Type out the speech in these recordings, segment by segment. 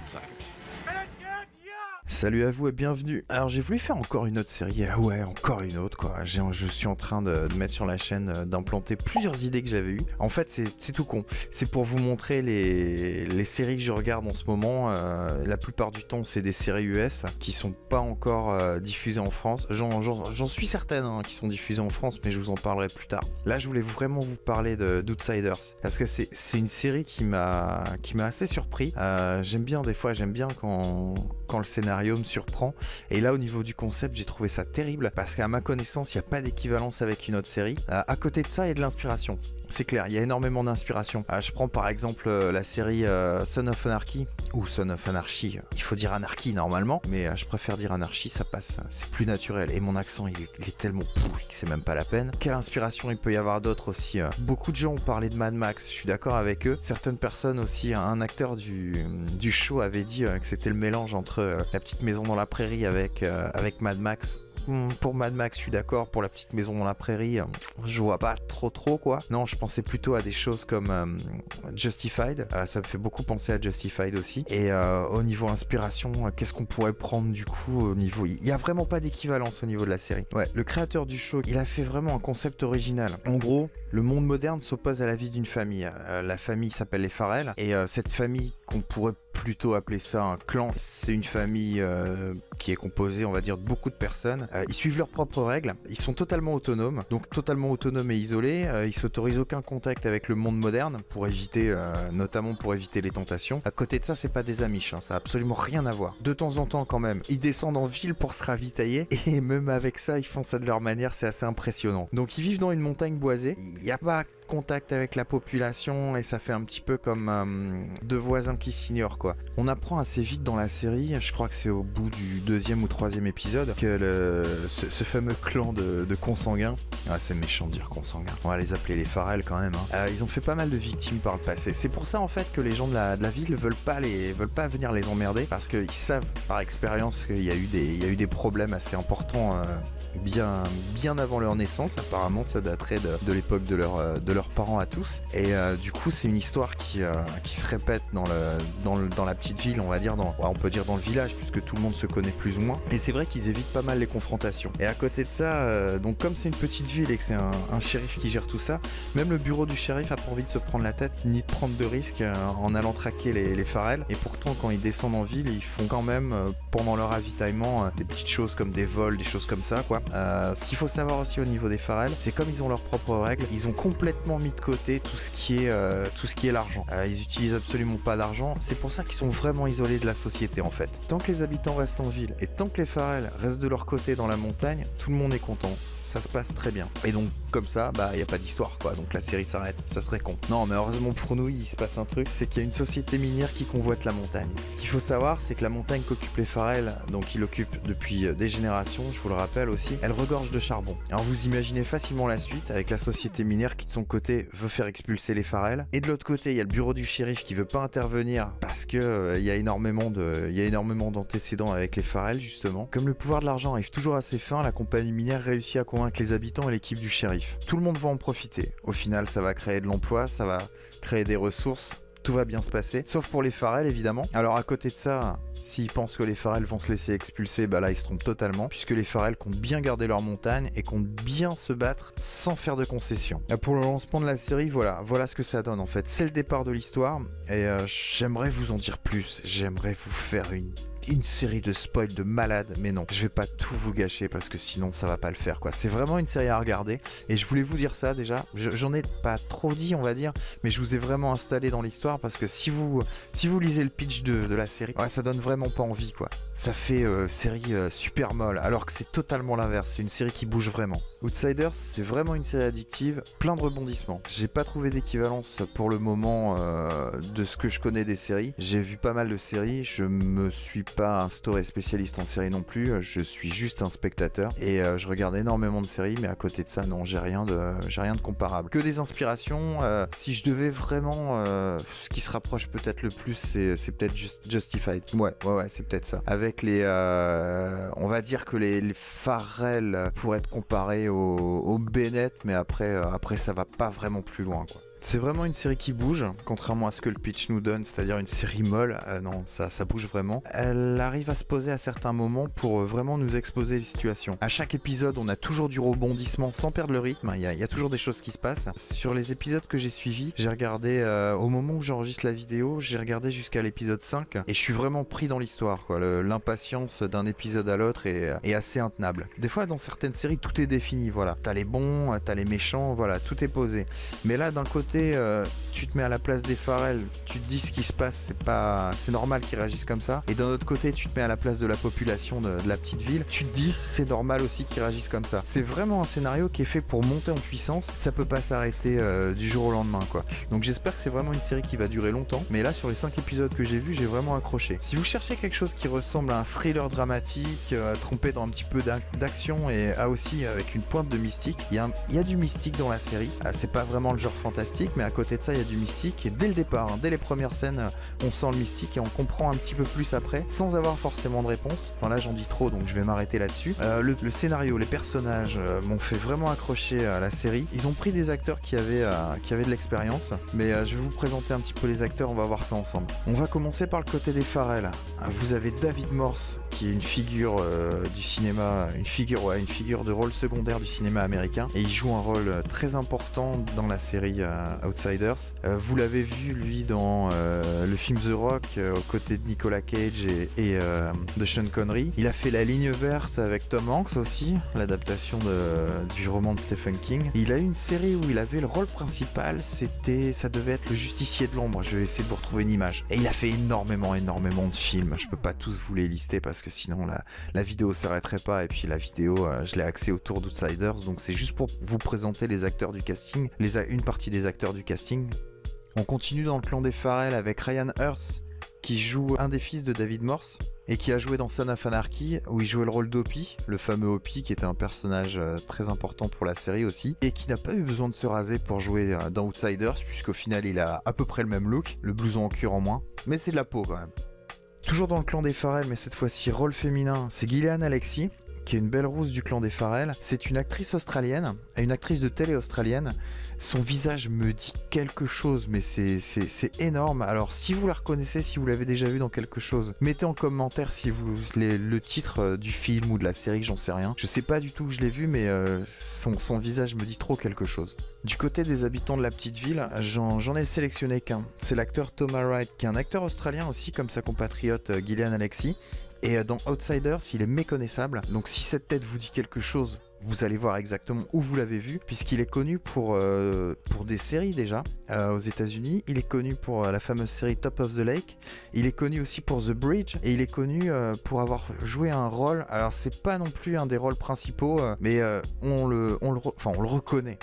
Outsiders. Salut à vous et bienvenue. Alors j'ai voulu faire encore une autre série, ouais encore une autre quoi. Je suis en train de mettre sur la chaîne, d'implanter plusieurs idées que j'avais eues. En fait c'est tout con, c'est pour vous montrer les séries que je regarde en ce moment. La plupart du temps c'est des séries US qui sont pas encore diffusées en France. J'en suis certaine hein, qui sont diffusées en France, mais je vous en parlerai plus tard. Là je voulais vraiment vous parler d'Outsiders, parce que c'est une série qui m'a assez surpris. J'aime bien quand le scénario me surprend, et là au niveau du concept j'ai trouvé ça terrible, parce qu'à ma connaissance il n'y a pas d'équivalence avec une autre série. À côté de ça il y a de l'inspiration, c'est clair, il y a énormément d'inspiration. Je prends par exemple la série Son of Anarchy, ou Son of Anarchy, il faut dire anarchie normalement, mais je préfère dire anarchie, ça passe, c'est plus naturel, et mon accent il est tellement pourri que c'est même pas la peine. Quelle inspiration il peut y avoir d'autre aussi. Beaucoup de gens ont parlé de Mad Max, je suis d'accord avec eux. Certaines personnes aussi, un acteur du show avait dit que c'était le mélange entre La Petite Maison dans la Prairie avec Mad Max. Pour Mad Max, je suis d'accord. Pour La Petite Maison dans la Prairie, je vois pas trop quoi. Non, je pensais plutôt à des choses comme Justified. Ça me fait beaucoup penser à Justified aussi. Et au niveau inspiration, qu'est-ce qu'on pourrait prendre du coup au niveau... Il y a vraiment pas d'équivalence au niveau de la série. Ouais, le créateur du show, il a fait vraiment un concept original. En gros, le monde moderne s'oppose à la vie d'une famille. La famille s'appelle les Farrell. Et cette famille qu'on pourrait plutôt appeler ça un clan, c'est une famille qui est composée, on va dire, de beaucoup de personnes. Ils suivent leurs propres règles, ils sont totalement autonomes, donc totalement autonomes et isolés. Ils s'autorisent aucun contact avec le monde moderne pour éviter, notamment pour éviter les tentations. À côté de ça, c'est pas des Amish, hein, ça a absolument rien à voir. De temps en temps, quand même, ils descendent en ville pour se ravitailler, et même avec ça, ils font ça de leur manière, c'est assez impressionnant. Donc ils vivent dans une montagne boisée, il n'y a pas contact avec la population, et ça fait un petit peu comme deux voisins qui s'ignorent quoi. On apprend assez vite dans la série, je crois que c'est au bout du 2e ou 3e épisode, que ce fameux clan de consanguins, c'est méchant de dire consanguins, on va les appeler les Farrell quand même, hein. Ils ont fait pas mal de victimes par le passé. C'est pour ça en fait que les gens de la ville veulent pas venir les emmerder, parce qu'ils savent par expérience qu'il y a eu des problèmes assez importants bien avant leur naissance. Apparemment ça daterait de l'époque de leurs parents à tous, et du coup c'est une histoire qui se répète dans la petite ville, on va dire, on peut dire dans le village, puisque tout le monde se connaît plus ou moins, et c'est vrai qu'ils évitent pas mal les confrontations. Et à côté de ça, donc comme c'est une petite ville et que c'est un shérif qui gère tout ça, même le bureau du shérif a pas envie de se prendre la tête ni de prendre de risques en allant traquer les Farrell, et pourtant quand ils descendent en ville ils font quand même pendant leur ravitaillement des petites choses comme des vols, des choses comme ça quoi. Ce qu'il faut savoir aussi au niveau des Farrell, c'est comme ils ont leurs propres règles, ils ont complètement mis de côté tout ce qui est l'argent. Ils utilisent absolument pas d'argent, c'est pour ça qu'ils sont vraiment isolés de la société en fait. Tant que les habitants restent en ville et tant que les Farrell restent de leur côté dans la montagne, tout le monde est content. Ça se passe très bien. Et donc, comme ça, y a pas d'histoire, quoi. Donc la série s'arrête. Ça serait con. Non, mais heureusement pour nous, il se passe un truc. C'est qu'il y a une société minière qui convoite la montagne. Ce qu'il faut savoir, c'est que la montagne qu'occupent les Farrell, donc ils l'occupent depuis des générations, je vous le rappelle aussi, elle regorge de charbon. Alors vous imaginez facilement la suite, avec la société minière qui de son côté veut faire expulser les Farrell. Et de l'autre côté, il y a le bureau du shérif qui veut pas intervenir parce que il y a énormément d'antécédents avec les Farrell, justement. Comme le pouvoir de l'argent arrive toujours à ses fins, la compagnie minière réussit à convaincre les habitants et l'équipe du shérif. Tout le monde va en profiter. Au final, ça va créer de l'emploi, ça va créer des ressources, tout va bien se passer, sauf pour les Farrell évidemment. Alors à côté de ça, s'ils pensent que les Farrell vont se laisser expulser, là ils se trompent totalement, puisque les Farrell comptent bien garder leur montagne et comptent bien se battre sans faire de concessions. Pour le lancement de la série, voilà ce que ça donne en fait. C'est le départ de l'histoire, et j'aimerais vous en dire plus, j'aimerais vous faire une série de spoils de malade, mais non, je vais pas tout vous gâcher parce que sinon ça va pas le faire quoi. C'est vraiment une série à regarder, et je voulais vous dire ça déjà, j'en ai pas trop dit on va dire, mais je vous ai vraiment installé dans l'histoire, parce que si vous lisez le pitch de la série, ça donne vraiment pas envie quoi. Ça fait série super molle, alors que c'est totalement l'inverse, c'est une série qui bouge vraiment. Outsiders, c'est vraiment une série addictive, plein de rebondissements. J'ai pas trouvé d'équivalence pour le moment de ce que je connais des séries. J'ai vu pas mal de séries, je me suis pas instauré spécialiste en série non plus, je suis juste un spectateur, et je regarde énormément de séries, mais à côté de ça non, j'ai rien de comparable. Que des inspirations. Si je devais vraiment ce qui se rapproche peut-être le plus, c'est peut-être Justified. Ouais, c'est peut-être ça. Avec on va dire que les Farrell pourraient être comparés au Bennett, mais après ça va pas vraiment plus loin quoi. C'est vraiment une série qui bouge, contrairement à ce que le pitch nous donne, c'est-à-dire une série molle. Non, ça bouge vraiment. Elle arrive à se poser à certains moments pour vraiment nous exposer les situations. À chaque épisode, on a toujours du rebondissement sans perdre le rythme. Il y a toujours des choses qui se passent. Sur les épisodes que j'ai suivis, j'ai regardé, au moment où j'enregistre la vidéo, j'ai regardé jusqu'à l'épisode 5 et je suis vraiment pris dans l'histoire, quoi. L'impatience d'un épisode à l'autre est assez intenable. Des fois, dans certaines séries, tout est défini, voilà. T'as les bons, t'as les méchants, voilà, tout est posé. Mais là, d'un côté, tu te mets à la place des Farrell, tu te dis ce qui se passe, c'est normal qu'ils réagissent comme ça. Et d'un autre côté, tu te mets à la place de la population de la petite ville, tu te dis c'est normal aussi qu'ils réagissent comme ça. C'est vraiment un scénario qui est fait pour monter en puissance, ça peut pas s'arrêter du jour au lendemain, quoi. Donc j'espère que c'est vraiment une série qui va durer longtemps, mais là sur les 5 épisodes que j'ai vus, j'ai vraiment accroché. Si vous cherchez quelque chose qui ressemble à un thriller dramatique, trompé dans un petit peu d'action et aussi avec une pointe de mystique, il y a du mystique dans la série. C'est pas vraiment le genre fantastique, mais à côté de ça il y a du mystique et dès le départ, dès les premières scènes, on sent le mystique et on comprend un petit peu plus après, sans avoir forcément de réponse. Enfin là j'en dis trop, donc je vais m'arrêter là-dessus. Le scénario, les personnages m'ont fait vraiment accrocher à la série. Ils ont pris des acteurs qui avaient de l'expérience, mais je vais vous présenter un petit peu les acteurs, on va voir ça ensemble. On va commencer par le côté des Farrell. Vous avez David Morse, qui est une figure du cinéma, une figure de rôle secondaire du cinéma américain, et il joue un rôle très important dans la série Outsiders. Vous l'avez vu lui dans le film The Rock, aux côtés de Nicolas Cage et de Sean Connery. Il a fait La Ligne Verte avec Tom Hanks aussi, l'adaptation du roman de Stephen King. Il a eu une série où il avait le rôle principal, ça devait être Le Justicier de l'Ombre. Je vais essayer de vous retrouver une image. Et il a fait énormément de films. Je peux pas tous vous les lister parce que sinon la vidéo s'arrêterait pas, et puis la vidéo je l'ai axée autour d'Outsiders, donc c'est juste pour vous présenter les acteurs du casting, une partie des acteurs du casting. On continue dans le clan des Farrell avec Ryan Hurst, qui joue un des fils de David Morse et qui a joué dans Son of Anarchy, où il jouait le rôle d'Opie, le fameux Opie qui était un personnage très important pour la série aussi, et qui n'a pas eu besoin de se raser pour jouer dans Outsiders, puisqu'au final il a à peu près le même look, le blouson en cuir en moins, mais c'est de la peau quand même. Toujours dans le clan des Farrell, mais cette fois-ci rôle féminin, c'est Gillian Alexis, qui est une belle rousse du clan des Farrell. C'est une actrice australienne, une actrice de télé australienne. Son visage me dit quelque chose, mais c'est énorme. Alors si vous la reconnaissez, si vous l'avez déjà vue dans quelque chose, mettez en commentaire si vous le titre du film ou de la série, j'en sais rien. Je sais pas du tout où je l'ai vu, mais son visage me dit trop quelque chose. Du côté des habitants de la petite ville, j'en ai sélectionné qu'un. C'est l'acteur Thomas Wright, qui est un acteur australien aussi, comme sa compatriote Gillian Alexis. Et dans Outsiders, il est méconnaissable. Donc si cette tête vous dit quelque chose, vous allez voir exactement où vous l'avez vu, puisqu'il est connu pour des séries déjà aux États-Unis. Il est connu pour la fameuse série Top of the Lake. Il est connu aussi pour The Bridge, et il est connu pour avoir joué un rôle. Alors c'est pas non plus un des rôles principaux, mais on le reconnaît.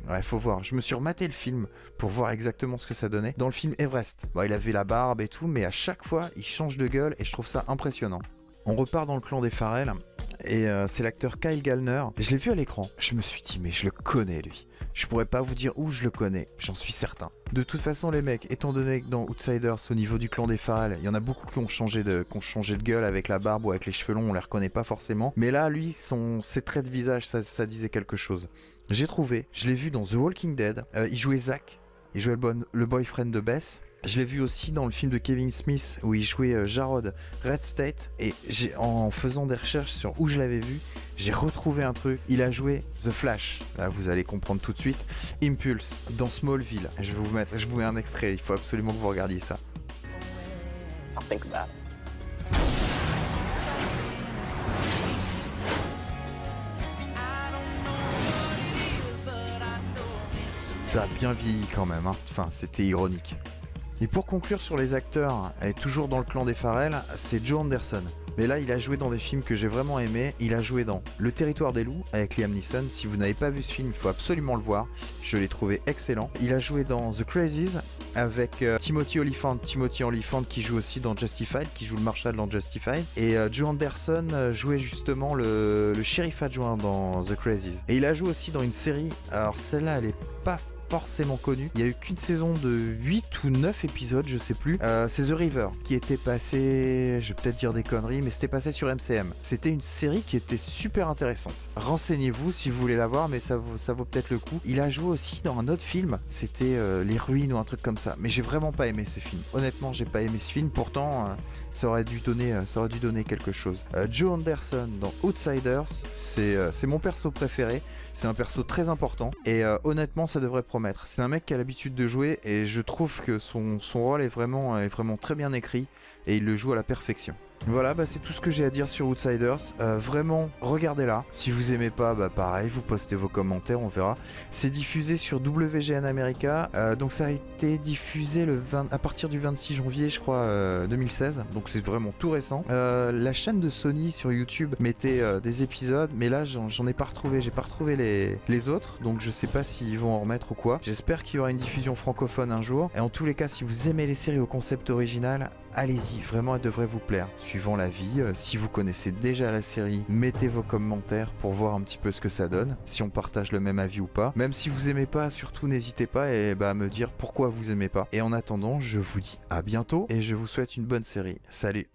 Ouais, faut voir. Je me suis rematé le film pour voir exactement ce que ça donnait. Dans le film Everest, il avait la barbe et tout, mais à chaque fois, il change de gueule et je trouve ça impressionnant. On repart dans le clan des Farrell et c'est l'acteur Kyle Gallner. Je l'ai vu à l'écran. Je me suis dit, mais je le connais lui. Je pourrais pas vous dire où je le connais, j'en suis certain. De toute façon, les mecs, étant donné que dans Outsiders, au niveau du clan des Farrell, il y en a beaucoup qui ont changé de gueule avec la barbe ou avec les cheveux longs, on les reconnaît pas forcément. Mais là, lui, ses traits de visage, ça disait quelque chose. J'ai trouvé, je l'ai vu dans The Walking Dead, il jouait Zach, il jouait le boyfriend de Beth. Je l'ai vu aussi dans le film de Kevin Smith où il jouait Jarod Red State, et en faisant des recherches sur où je l'avais vu, j'ai retrouvé un truc. Il a joué The Flash, là vous allez comprendre tout de suite, Impulse dans Smallville. Je vous mets un extrait, il faut absolument que vous regardiez ça. I'll think about it. Ça a bien vieilli quand même, hein. Enfin c'était ironique. Et pour conclure sur les acteurs, et toujours dans le clan des Farrell, c'est Joe Anderson. Mais là, il a joué dans des films que j'ai vraiment aimés. Il a joué dans Le Territoire des Loups avec Liam Neeson. Si vous n'avez pas vu ce film, il faut absolument le voir. Je l'ai trouvé excellent. Il a joué dans The Crazies avec Timothy Olyphant. Timothy Olyphant qui joue aussi dans Justified, qui joue le Marshal dans Justified. Et Joe Anderson jouait justement le shérif adjoint dans The Crazies. Et il a joué aussi dans une série. Alors celle-là, elle est pas forcément connu. Il y a eu qu'une saison de 8 ou 9 épisodes, je sais plus. C'est The River qui était passé, je vais peut-être dire des conneries, mais c'était passé sur MCM. C'était une série qui était super intéressante. Renseignez-vous si vous voulez la voir, mais ça vaut peut-être le coup. Il a joué aussi dans un autre film, c'était Les Ruines ou un truc comme ça. Mais j'ai vraiment pas aimé ce film. Honnêtement, j'ai pas aimé ce film. Pourtant, ça aurait dû donner quelque chose. Joe Anderson dans Outsiders, c'est mon perso préféré. C'est un perso très important et honnêtement ça devrait promettre. C'est un mec qui a l'habitude de jouer et je trouve que son rôle est vraiment très bien écrit et il le joue à la perfection. Voilà, c'est tout ce que j'ai à dire sur Outsiders. Vraiment, regardez-la. Si vous aimez pas, pareil, vous postez vos commentaires, on verra. C'est diffusé sur WGN America. Donc ça a été diffusé à partir du 26 janvier, je crois, 2016. Donc c'est vraiment tout récent. La chaîne de Sony sur YouTube mettait des épisodes, mais là j'en ai pas retrouvé. J'ai pas retrouvé les autres, donc je sais pas s'ils vont en remettre ou quoi. J'espère qu'il y aura une diffusion francophone un jour. Et en tous les cas, si vous aimez les séries au concept original, allez-y, vraiment elle devrait vous plaire. Suivant la vie, si vous connaissez déjà la série, mettez vos commentaires pour voir un petit peu ce que ça donne, si on partage le même avis ou pas. Même si vous aimez pas, surtout n'hésitez pas à me dire pourquoi vous aimez pas. Et en attendant, je vous dis à bientôt et je vous souhaite une bonne série. Salut!